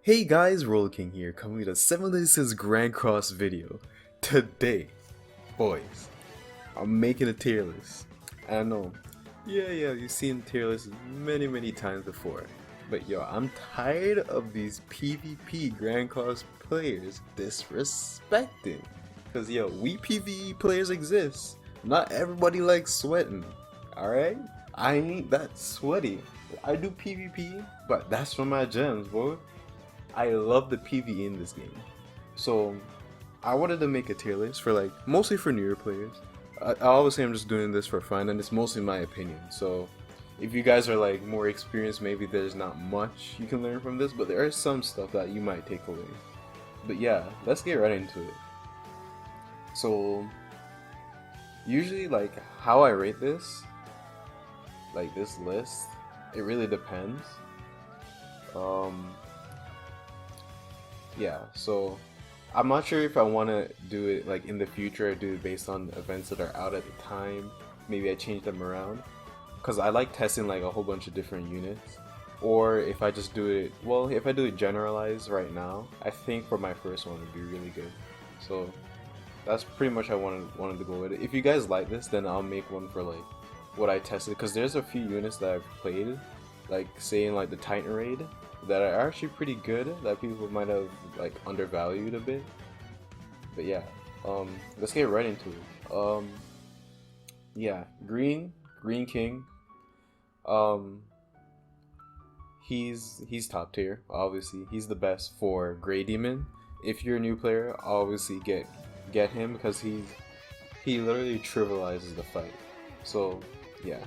Hey guys, Roller King here, coming with a 7 Days since Grand Cross video. Today, boys, I'm making a tier list. I know, yeah, you've seen tier lists many times before. But yo, I'm tired of these PvP Grand Cross players disrespecting. Cause yo, we PvE players exist. Not everybody likes sweating, alright? I ain't that sweaty. I do PvP, but that's for my gems, bro. I love the PvE in this game. So I wanted to make a tier list for mostly for newer players. Obviously I'm just doing this for fun and it's mostly my opinion. So if you guys are more experienced, maybe there's not much you can learn from this, but there is some stuff that you might take away. But yeah, let's get right into it. So usually how I rate this, this list, it really depends. Yeah, so I'm not sure if I want to do it in the future. I do it based on events that are out at the time. Maybe I change them around because I like testing a whole bunch of different units. Or if I just do it, well, if I do it generalized right now, I think for my first one it'd be really good. So that's pretty much how I wanted to go with it. If you guys like this, then I'll make one for what I tested, because there's a few units that I've played, say in the Titan raid, that are actually pretty good, that people might have undervalued a bit. But yeah, let's get right into it. Yeah, Green King. He's top tier. Obviously, he's the best for Gray Demon. If you're a new player, obviously get him, because he literally trivializes the fight. So yeah.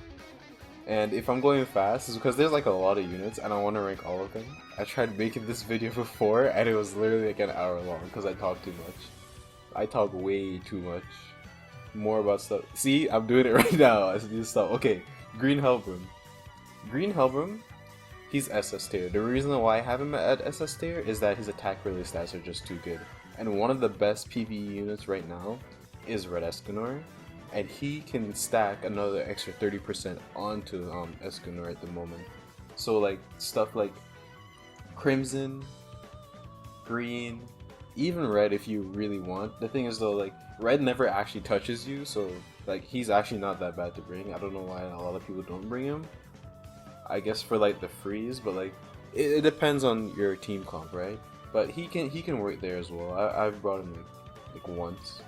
And if I'm going fast, it's because there's a lot of units and I want to rank all of them. I tried making this video before and it was literally an hour long because I talk too much. I talk way too much. More about stuff. See, I'm doing it right now. I do stuff. Okay, Green Hellbroom. Green Hellbroom, he's SS tier. The reason why I have him at SS tier is that his attack related stats are just too good. And one of the best PvE units right now is Red Eskenore. And he can stack another extra 30% onto Eskenore at the moment. So stuff like Crimson, Green, even Red if you really want. The thing is though, Red never actually touches you, so he's actually not that bad to bring. I don't know why a lot of people don't bring him. I guess for the freeze, but it depends on your team comp, right? But he can work there as well. I've brought him once.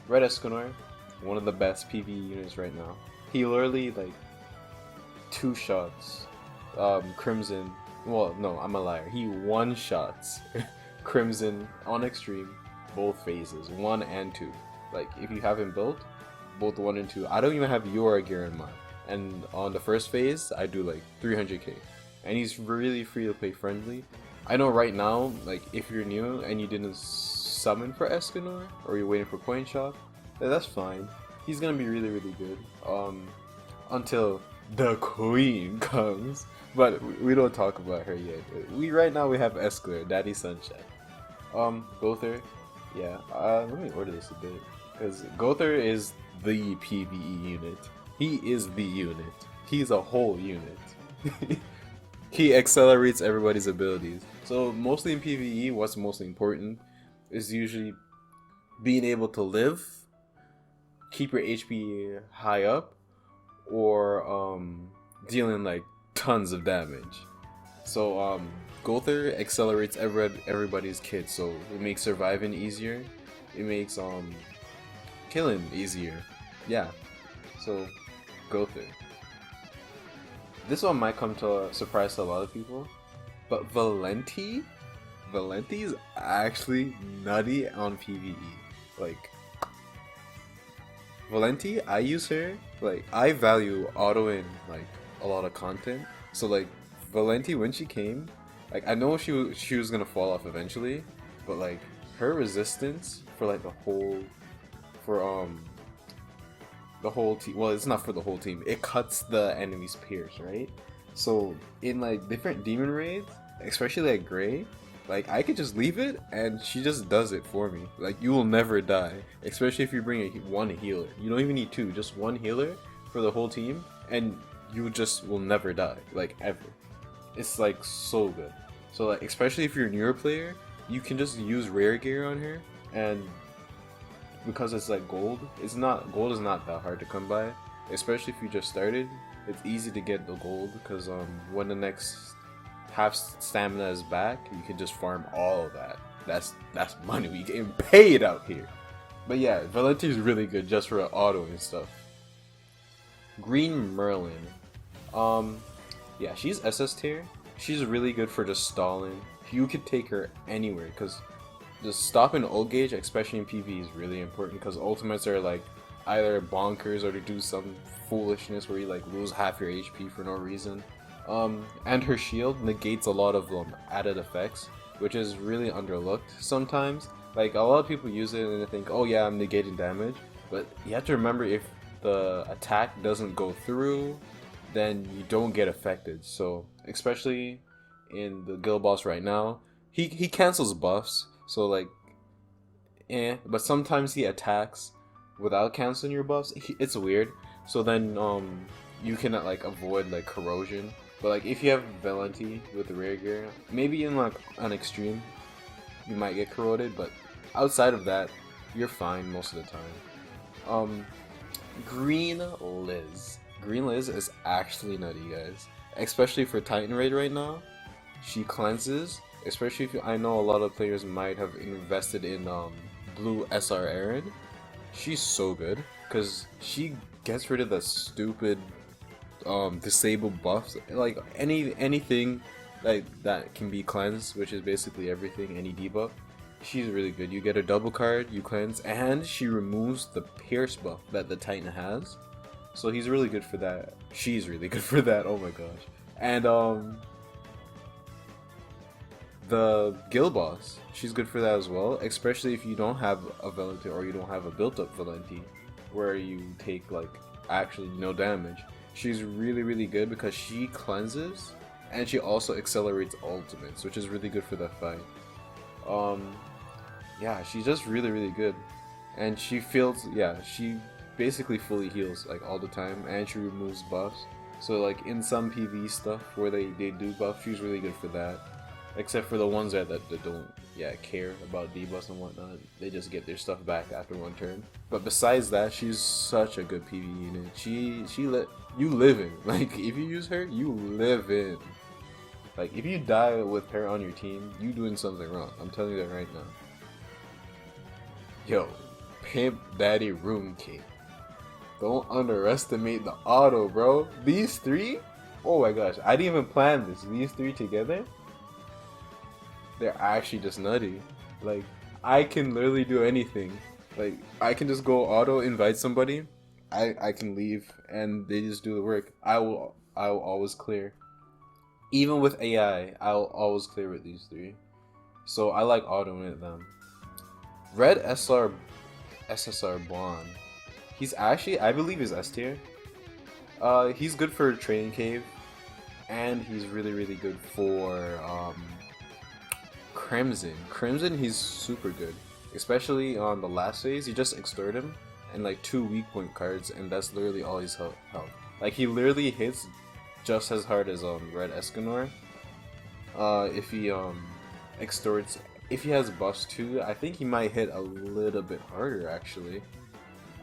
Red Eskenore, one of the best PvE units right now. He literally two shots Crimson. Well, no, I'm a liar. He one shots Crimson on extreme, both phases, 1 and 2. If you have him built, both 1 and 2. I don't even have your gear in mind. And on the first phase, I do 300k, and he's really free to play friendly. I know right now, if you're new and you didn't summon for Eskenore, or you're waiting for coin shop, that's fine. He's gonna be really good until the queen comes, but we don't talk about her yet. Right now we have Eskenore, Daddy Sunshine. Gother, yeah, let me order this a bit, because Gother is the PvE unit. He is the unit. He's a whole unit. He accelerates everybody's abilities. So mostly in PvE, what's mostly important is usually being able to live, keep your HP high up, or dealing tons of damage. So Gother accelerates everybody's kit, so it makes surviving easier. It makes killing easier. Yeah. So Gother. This one might come to a surprise to a lot of people, but Valenti is actually nutty on PvE. Valenti, I use her, I value auto in a lot of content. So Valenti, when she came, I know she was gonna fall off eventually, but her resistance for the whole team, well, it's not for the whole team, it cuts the enemy's pierce, right? So in different demon raids, especially Gray, I could just leave it and she just does it for me. You will never die, especially if you bring one healer. You don't even need 2, just 1 healer for the whole team, and you just will never die, ever. It's so good. So like, especially if you're a newer player, you can just use rare gear on her, and because it's like gold is not that hard to come by, especially if you just started. It's easy to get the gold because when the next half stamina is back, you can just farm all of that. That's money. We getting paid out here. But yeah, Valenti is really good just for auto and stuff. Green Merlin, yeah, she's SS tier. She's really good for just stalling. You could take her anywhere because just stopping ult gauge, especially in PvE, is really important because ultimates are like either bonkers or to do some foolishness where you like lose half your HP for no reason. And her shield negates a lot of added effects, which is really underlooked sometimes. Like a lot of people use it and they think, oh yeah, I'm negating damage, but you have to remember if the attack doesn't go through, then you don't get affected. So especially in the guild boss right now, he cancels buffs. So like, but sometimes he attacks without canceling your buffs. It's weird. So then you cannot like avoid like corrosion. But like if you have Valenti with the rare gear, maybe in like an extreme, you might get corroded. But outside of that, you're fine most of the time. Green Liz. Green Liz is actually nutty, guys. Especially for Titan Raid right now. She cleanses. Especially if I know a lot of players might have invested in blue SR Aaron. She's so good because she gets rid of the stupid disabled buffs, like anything like that can be cleansed, which is basically everything, any debuff. She's really good. You get a double card, you cleanse, and she removes the pierce buff that the Titan has. So he's really good for that. She's really good for that. Oh my gosh. And the guild boss, she's good for that as well, especially if you don't have a Valenti or you don't have a built-up Valenti where you take like actually no damage. She's really good because she cleanses and she also accelerates ultimates, which is really good for that fight. Yeah, she's just really good, and she feels, yeah, she basically fully heals like all the time, and she removes buffs. So like in some PvE stuff where they do buff, she's really good for that. Except for the ones that don't care about debuffs and whatnot. They just get their stuff back after one turn. But besides that, she's such a good PvE unit. You live in. Like if you use her, you live in. Like if you die with her on your team, you doing something wrong. I'm telling you that right now. Yo, Pimp Daddy Room King. Don't underestimate the auto, bro. These three? Oh my gosh, I didn't even plan this. These three together? They're actually just nutty. Like, I can literally do anything. Like, I can just go auto invite somebody. I can leave and they just do the work. I will always clear. Even with AI, I'll always clear with these three. So I like autoing them. Red SSR Bond. He's actually, I believe he's S tier. He's good for Training Cave. And he's really good for Crimson. Crimson, he's super good. Especially on the last phase, you just extort him and like 2 weak point cards, and that's literally all his health. Like he literally hits just as hard as Red Eskenore. If he extorts, if he has buffs too, I think he might hit a little bit harder actually.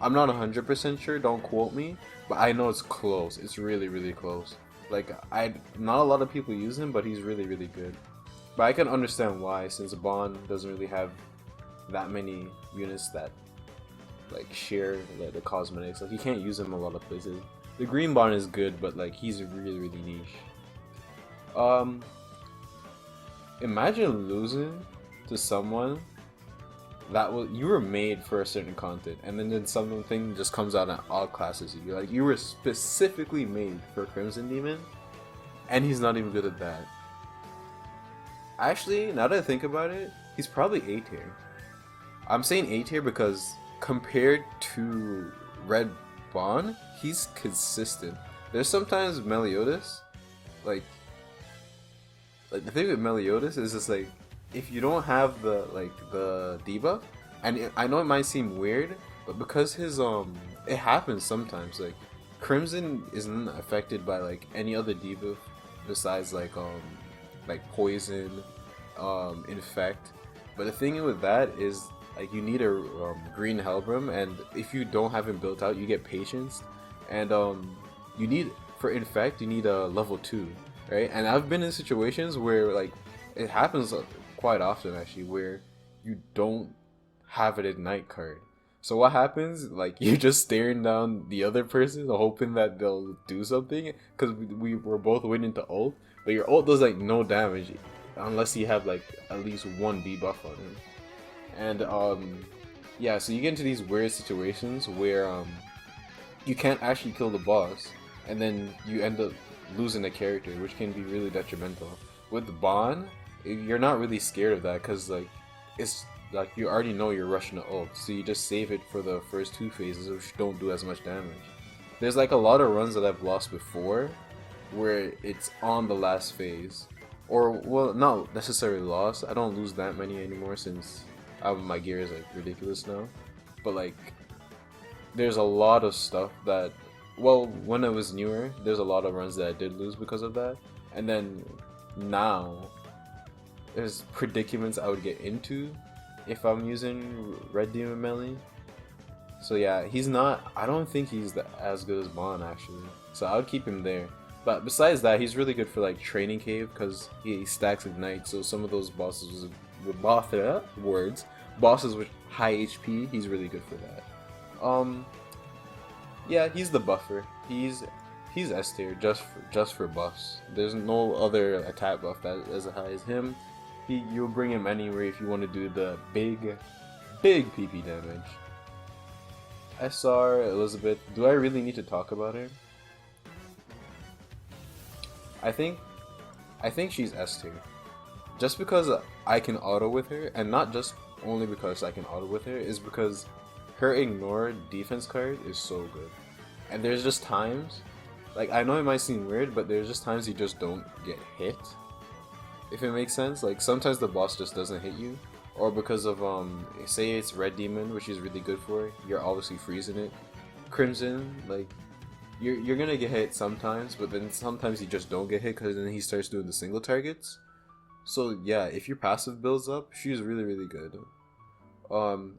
I'm not 100% sure, don't quote me, but I know it's close. It's really close. Like not a lot of people use him, but he's really good. But I can understand why, since Bond doesn't really have that many units that like share the cosmetics. Like you can't use him a lot of places. The green Bond is good, but like he's really niche. Imagine losing to someone that you were made for a certain content, and then something just comes out and all classes you. Like you were specifically made for Crimson Demon, and he's not even good at that. Actually, now that I think about it, he's probably A tier. I'm saying A tier because compared to Red Bond, he's consistent. There's sometimes Meliotis, like the thing with Meliotis is just like, if you don't have the debuff, and I know it might seem weird, but because his it happens sometimes. Like Crimson isn't affected by like any other debuff besides like like poison, infect. But the thing with that is like you need a green Hellbrim, and if you don't have him built out, you get patience, and you need for infect you need a level 2, right? And I've been in situations where like it happens quite often actually where you don't have an ignite card. So what happens? Like you're just staring down the other person, hoping that they'll do something, because we were both waiting to ult, but your ult does like no damage unless you have like at least one debuff on him. And yeah, so you get into these weird situations where you can't actually kill the boss, and then you end up losing a character, which can be really detrimental. With Bond, you're not really scared of that because like it's like you already know you're rushing to ult, so you just save it for the first 2 phases, which don't do as much damage. There's like a lot of runs that I've lost before where it's on the last phase, or well, not necessarily lost. I don't lose that many anymore since my gear is like ridiculous now, but like there's a lot of stuff that, well, when I was newer, there's a lot of runs that I did lose because of that, and then now there's predicaments I would get into if I'm using Red Demon Melly. So yeah, he's not, I don't think he's as good as Bond actually, so I would keep him there. But besides that, he's really good for like Training Cave because he stacks Ignite, so some of those bosses with bosses with high HP, he's really good for that. Yeah, he's the buffer. He's S tier just for buffs. There's no other attack buff that is as high as him. You'll bring him anywhere if you want to do the big PP damage. SR Elizabeth. Do I really need to talk about her? I think she's S tier. Just because I can auto with her, and not just only because I can auto with her, is because her ignore defense card is so good. And there's just times, like I know it might seem weird, but there's just times you just don't get hit. If it makes sense, like sometimes the boss just doesn't hit you, or because of say it's Red Demon, which is really good for, you're obviously freezing it. Crimson, like you're gonna get hit sometimes, but then sometimes you just don't get hit because then he starts doing the single targets. So yeah, if your passive builds up, she's really good.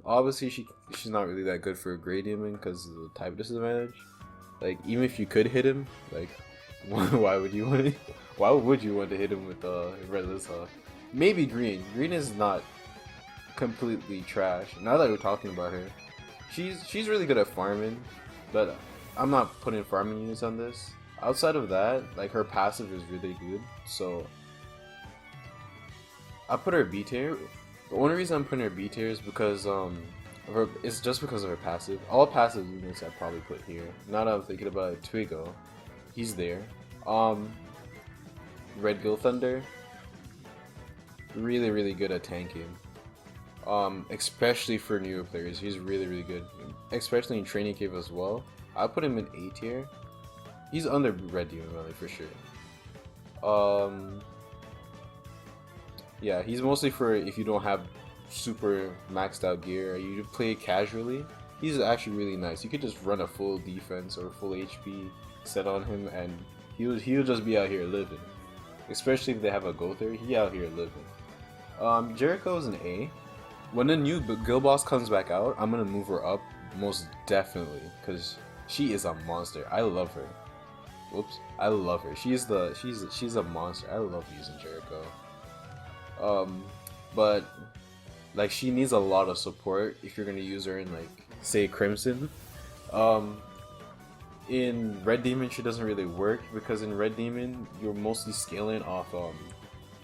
Obviously she's not really that good for a Grey Demon because of the type disadvantage. Like even if you could hit him, like why would you want to hit him with Red Lizard? Maybe Green. Green is not completely trash. Now that we're talking about her, she's really good at farming, but I'm not putting farming units on this. Outside of that, like her passive is really good, so I put her B tier. The only reason I'm putting her B tier is because it's just because of her passive. All passive units I probably put here. Now that I'm thinking about it, Twigo, he's there. Red Gill Thunder, really good at tanking. Especially for newer players, he's really good. Especially in Training Cave as well. I'll put him in A tier. He's under Red Demon Valley for sure. Yeah, he's mostly for if you don't have super maxed out gear, you play casually. He's actually really nice. You could just run a full defense or full HP set on him, and he'll just be out here living. Especially if they have a Gother, he out here living. Jericho's an A. When the new guild boss comes back out, I'm gonna move her up most definitely because she is a monster. I love her. Whoops, I love her. She's a monster. I love using Jericho. But like she needs a lot of support if you're gonna use her in like say Crimson. In Red Demon she doesn't really work because in Red Demon you're mostly scaling off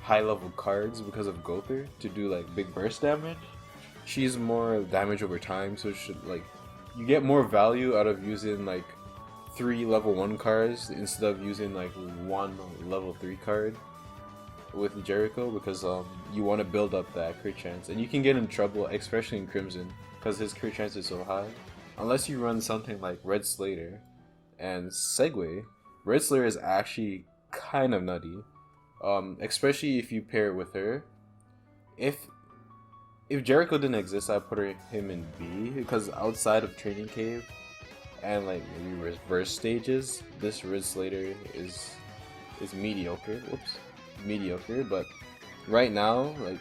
high level cards because of Gother to do like big burst damage. She's more damage over time, so like you get more value out of using like 3 level 1 cards instead of using like 1 level 3 card with Jericho, because you want to build up that crit chance, and you can get in trouble especially in Crimson because his crit chance is so high unless you run something like Red Slater. And segue, Red Slayer is actually kind of nutty, especially if you pair it with her. If Jericho didn't exist, I'd put him in B, because outside of Training Cave and like maybe reverse stages, this Red Slater is mediocre. Whoops. mediocre, but right now, like,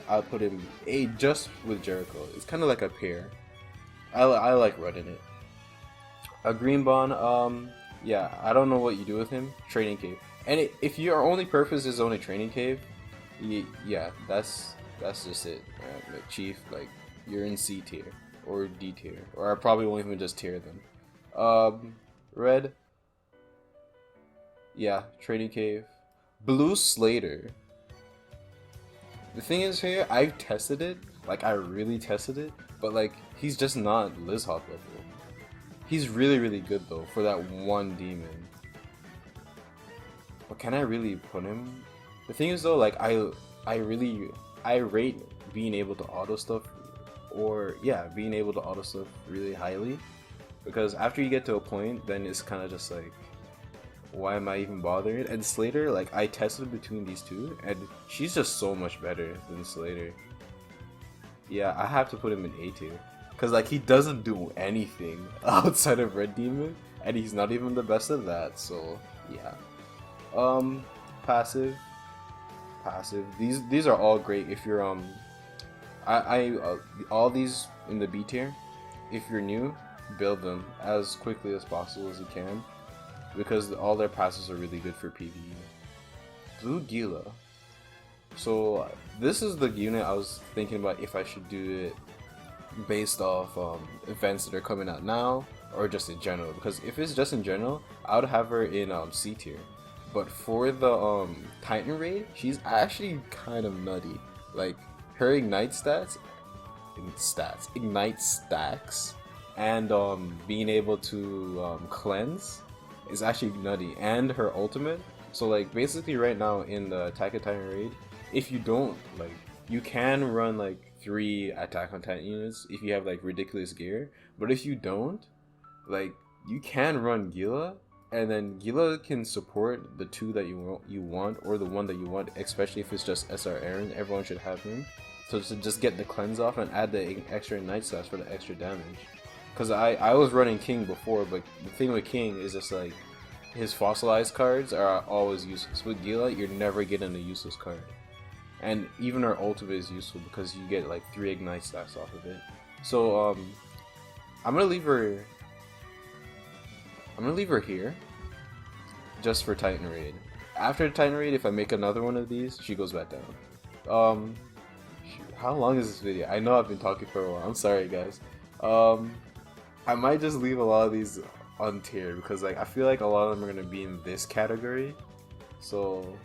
I'll put him A just with Jericho. It's kind of like a pair. I like running it. A green bond, yeah, I don't know what you do with him. Training cave. And if your only purpose is only training cave, yeah, that's just it. Right? Like Chief, like you're in C tier or D tier, or I probably won't even just tier them. Red, yeah, training cave. Blue Slater. The thing is here, I've tested it. Like I really tested it, but like he's just not Lizhawk level. He's really good though for that one demon. But can I really put him? The thing is though, like I rate being able to auto stuff, or yeah, being able to auto stuff really highly, because after you get to a point, then it's kind of just like, why am I even bothering? And Slater, like I tested between these two, and she's just so much better than Slater. Yeah, I have to put him in A tier, cause like he doesn't do anything outside of Red Demon, and he's not even the best at that. So yeah. Passive. These are all great if you're all these in the B tier. If you're new, build them as quickly as possible as you can, because all their passes are really good for PvE. Blue Gila. So this is the unit I was thinking about if I should do it based off events that are coming out now or just in general. Because if it's just in general, I would have her in C tier. But for the Titan raid, she's actually kind of nutty. Like her ignite ignite stacks, and being able to cleanse is actually nutty, and her ultimate. So like basically right now in the Attack on Titan raid, if you don't like, you can run like 3 Attack on Titan units if you have like ridiculous gear. But if you don't, like you can run Gila. And then Gila can support the 2 that you want, or the 1 that you want, especially if it's just SR Aaron. Everyone should have him. So to just get the cleanse off and add the extra ignite slash for the extra damage. Because I was running King before, but the thing with King is just like his fossilized cards are always useless. With Gila, you're never getting a useless card. And even her ultimate is useful because you get like 3 ignite stacks off of it. So I'm gonna leave her here, just for Titan Raid. After Titan Raid, if I make another one of these, she goes back down. How long is this video? I know I've been talking for a while. I'm sorry, guys. I might just leave a lot of these untiered because like I feel like a lot of them are gonna be in this category. So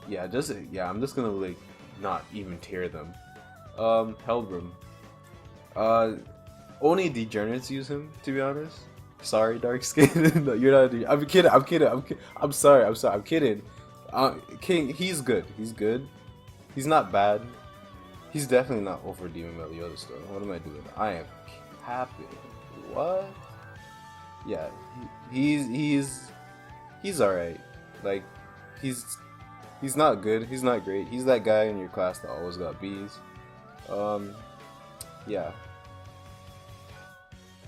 yeah, I'm just gonna like not even tier them. Hellbroom. Only degenerates use him, to be honest. Sorry, dark skin. No, you're not. I'm kidding. I'm sorry. I'm kidding. King, he's good. He's not bad. He's definitely not over Demon Meliotis though. What am I doing? I am happy. What? Yeah, he's alright. Like he's not good. He's not great. He's that guy in your class that always got B's. Yeah.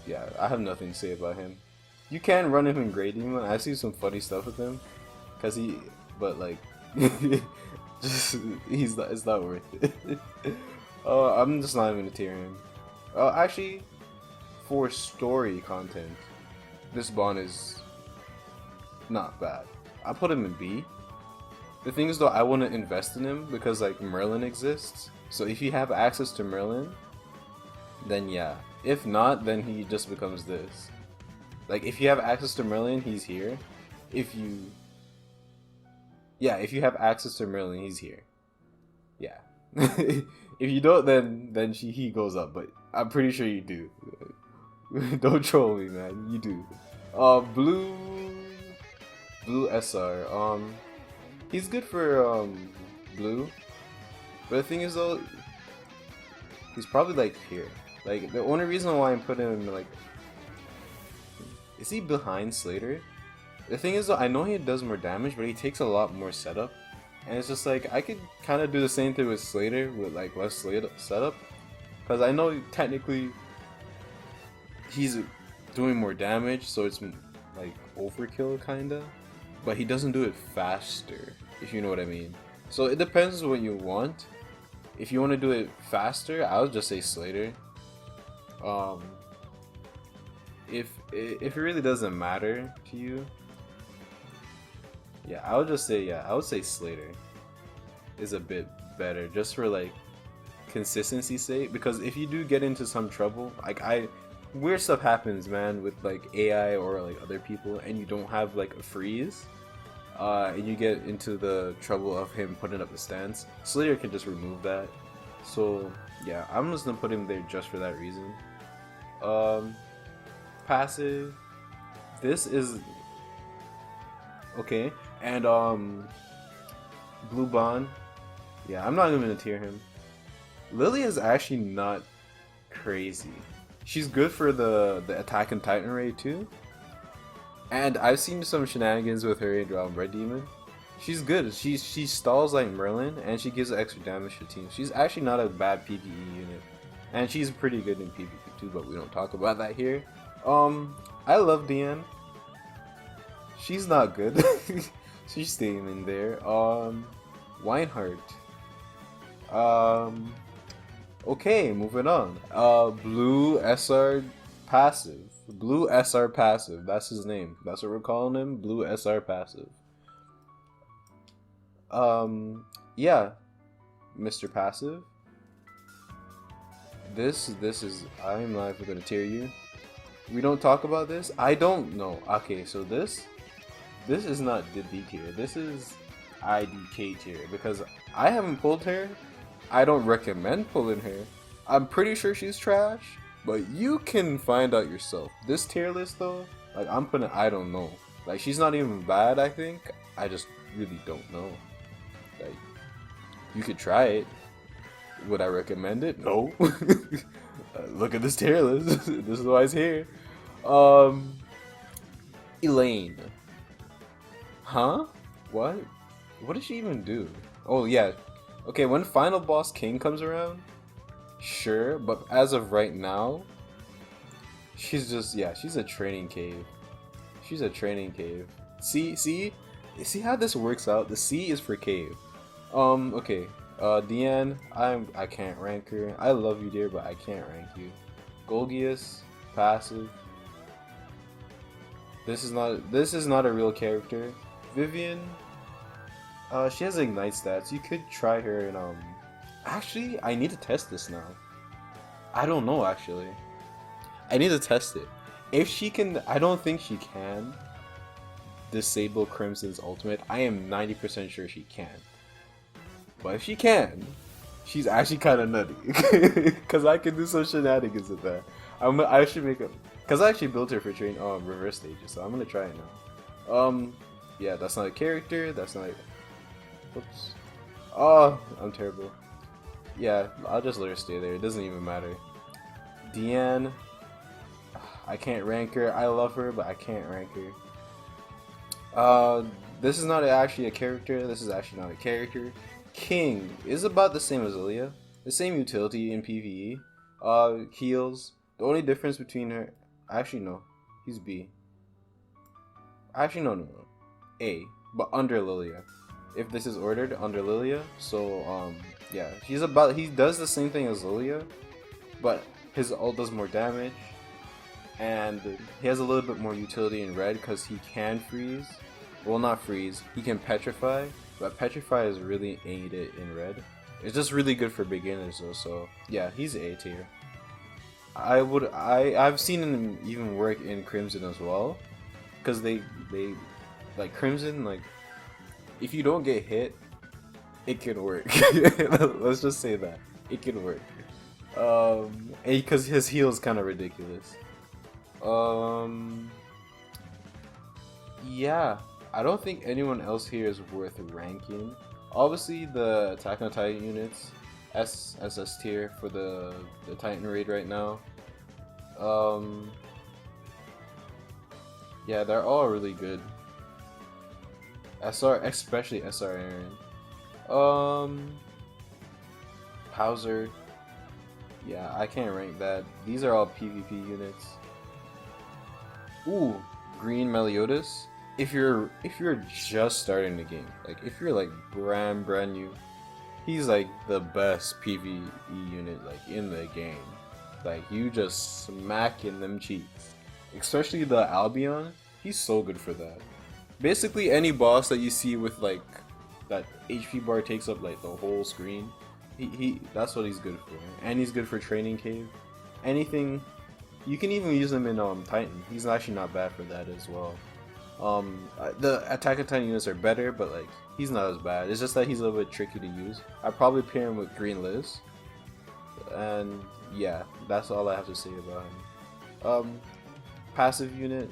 Yeah, I have nothing to say about him. You can run him in Grey Demon. I see some funny stuff with him, but like, it's not worth it. I'm just not even gonna tier him. Actually, for story content, this bond is not bad. I put him in B. The thing is though, I wouldn't invest in him because like Merlin exists. So if you have access to Merlin, then yeah. If not, then he just becomes this. Like if you have access to Merlin, he's here. If you have access to Merlin, he's here. Yeah. If you don't, then he goes up. But I'm pretty sure you do. Don't troll me, man. You do. Blue SR. He's good for blue. But the thing is though, he's probably like here. Like, the only reason why I'm putting him, like... Is he behind Slater? The thing is, though, I know he does more damage, but he takes a lot more setup. And it's just like, I could kind of do the same thing with Slater, with, like, less setup. Because I know, technically, he's doing more damage, so it's, like, overkill, kind of. But he doesn't do it faster. if you know what I mean. So it depends what you want. If you want to do it faster, I would just say Slater. If it really doesn't matter to you, yeah, I would say Slater is a bit better just for like consistency's sake, because if you do get into some trouble, like weird stuff happens, man, with like AI or like other people, and you don't have like a freeze, and you get into the trouble of him putting up the stance, Slayer can just remove that. So yeah, I'm just gonna put him there just for that reason. Passive, this is okay, and Blue Bond, yeah, I'm not even gonna tier him. Lily is actually not crazy. She's good for the attack and Titan raid too. And I've seen some shenanigans with her in Red Demon. She's good. She stalls like Merlin, and she gives extra damage to teams. She's actually not a bad PvE unit, and she's pretty good in PvP too. But we don't talk about that here. I love Deanne. She's not good. She's staying in there. Weinhardt. Okay, moving on. Blue SR Passive. Blue SR Passive. That's his name. That's what we're calling him. Blue SR Passive. Yeah, Mr. Passive. This is. I'm not even gonna tear you. We don't talk about this. I don't know. Okay, so this is not the D tier. This is IDK tier because I haven't pulled her. I don't recommend pulling her. I'm pretty sure she's trash, but you can find out yourself. This tier list though, like I'm putting, I don't know. Like she's not even bad, I think. I just really don't know. Like you could try it. Would I recommend it? No. Look at this tier list. This is why it's here. Elaine. Huh? What? What did she even do? Oh yeah. Okay, when Final Boss King comes around, sure, but as of right now, she's just, yeah, she's a training cave. She's a training cave. See how this works out? The C is for cave. Okay. Deanne, I can't rank her. I love you, dear, but I can't rank you. Golgius, passive. This is not a real character. Vivian, she has ignite stats. You could try her in actually, I need to test this now. I don't know actually. I need to test it. If she can, I don't think she can disable Crimson's ultimate. I am 90% sure she can. But if she can, she's actually kind of nutty. Because I can do some shenanigans with that. I should make a... Because I actually built her for reverse stages, so I'm going to try it now. Yeah, that's not a character. That's not... Whoops. Oh, I'm terrible. Yeah, I'll just let her stay there. It doesn't even matter. Deanne. I can't rank her. I love her, but I can't rank her. This is not actually a character. This is actually not a character. King is about the same as Ilya. The same utility in PvE. Heals. The only difference between her... Actually, no. He's B. Actually, no. A. But under Lilia. If this is ordered, under Lilia. So, yeah. He does the same thing as Lilia. But his ult does more damage. And he has a little bit more utility in red because he can freeze. Well, not freeze. He can petrify. But petrify is really aided in red. It's just really good for beginners though. So yeah, he's A tier. I've seen him even work in Crimson as well. Because they like Crimson, like if you don't get hit, it can work. Let's just say that. It can work. Because his heal is kind of ridiculous. Yeah, I don't think anyone else here is worth ranking. Obviously, the Attack on Titan units, SS tier for the Titan raid right now. Yeah, they're all really good. SR, especially SR Aaron. Hauser. Yeah, I can't rank that. These are all PvP units. Ooh, green Meliotis. if you're just starting the game, like if you're like brand new, he's like the best PvE unit like in the game. Like you just smacking them cheeks. Especially the Albion, he's so good for that. Basically any boss that you see with like that HP bar takes up like the whole screen, he that's what he's good for. And he's good for training cave. Anything, you can even use him in Titan. He's actually not bad for that as well. The Attack on Titan units are better, but like he's not as bad. It's just that he's a little bit tricky to use. I'd probably pair him with Green Liz. And yeah, that's all I have to say about him. Passive unit,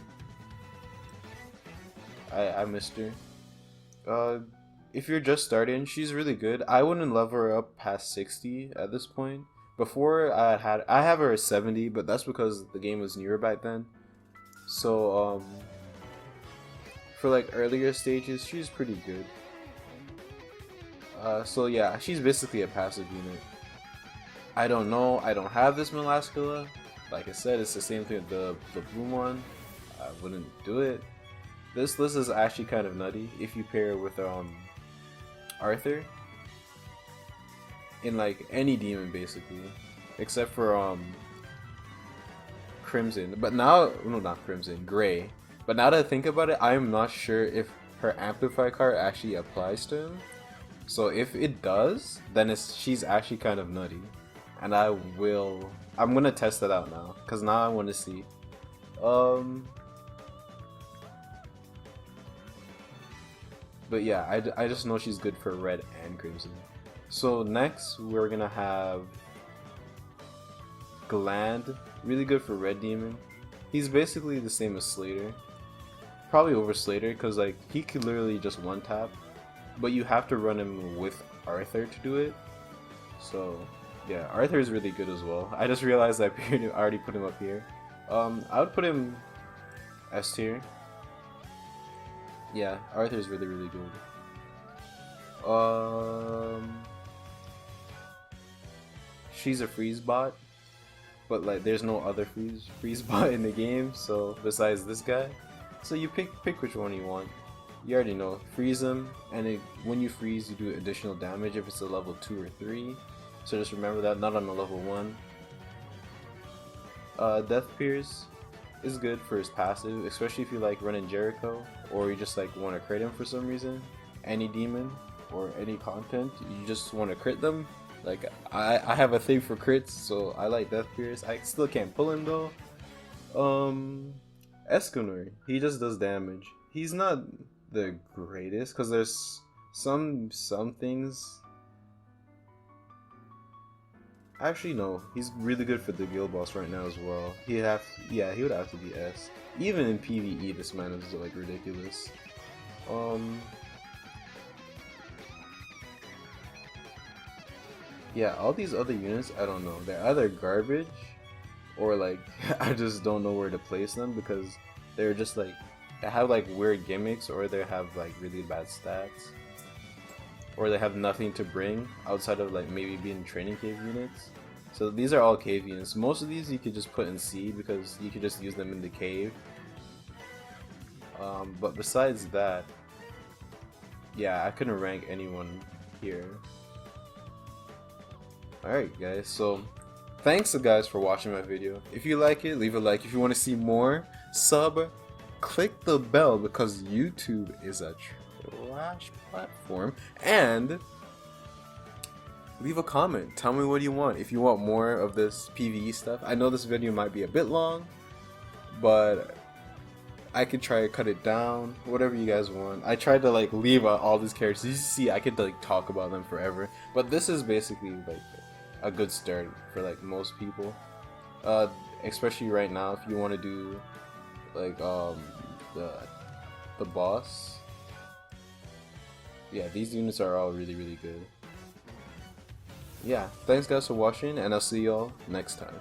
I missed her. If you're just starting, she's really good. I wouldn't level her up past 60 at this point. Before I have her at 70, but that's because the game was newer back then. So for like earlier stages, she's pretty good. So yeah, she's basically a passive unit. I don't know. I don't have this Melascula. Like I said, it's the same thing with the Broom one. I wouldn't do it. This list is actually kind of nutty if you pair it with Arthur. In like any demon basically, except for Crimson. But now, no, not Crimson, Gray. But now that I think about it, I'm not sure if her Amplify card actually applies to him. So if it does, then she's actually kind of nutty. And I'm gonna test that out now, because now I want to see. But yeah, I just know she's good for red and crimson. So next we're gonna have Gland, really good for red demon. He's basically the same as Slater, probably over Slater, because like he could literally just one tap, but you have to run him with Arthur to do it. So yeah, Arthur is really good as well. I just realized I already put him up here. I would put him S tier. Yeah, Arthur is really good. She's a freeze bot, but like there's no other freeze bot in the game. So besides this guy, so you pick which one you want. You already know, freeze him, and when you freeze, you do additional damage if it's a level 2 or 3. So just remember that, not on a level 1. Death Pierce is good for his passive, especially if you like running Jericho, or you just like want to crit him for some reason. Any demon or any content, you just want to crit them. Like I have a thing for crits, so I like Death Pierce. I still can't pull him though. Eskenore, he just does damage. He's not the greatest, because there's some things. Actually no, he's really good for the guild boss right now as well. He would have to be S. Even in PvE, this man is like ridiculous. Yeah, all these other units, I don't know. They're either garbage, or like I just don't know where to place them, because they're just like, they have like weird gimmicks, or they have like really bad stats, or they have nothing to bring outside of like maybe being training cave units. So these are all cave units. Most of these you could just put in C, because you could just use them in the cave. But besides that, yeah, I couldn't rank anyone here. Alright guys, so thanks guys for watching my video. If you like it, leave a like. If you want to see more, sub, click the bell, because YouTube is a trash platform, and leave a comment. Tell me what you want. If you want more of this PvE stuff. I know this video might be a bit long, but I could try to cut it down, whatever you guys want. I tried to like leave out all these characters. You see, I could like talk about them forever, but this is basically like a good start for like most people, especially right now if you want to do like the boss. Yeah, these units are all really good. Yeah, thanks guys for watching, and I'll see y'all next time.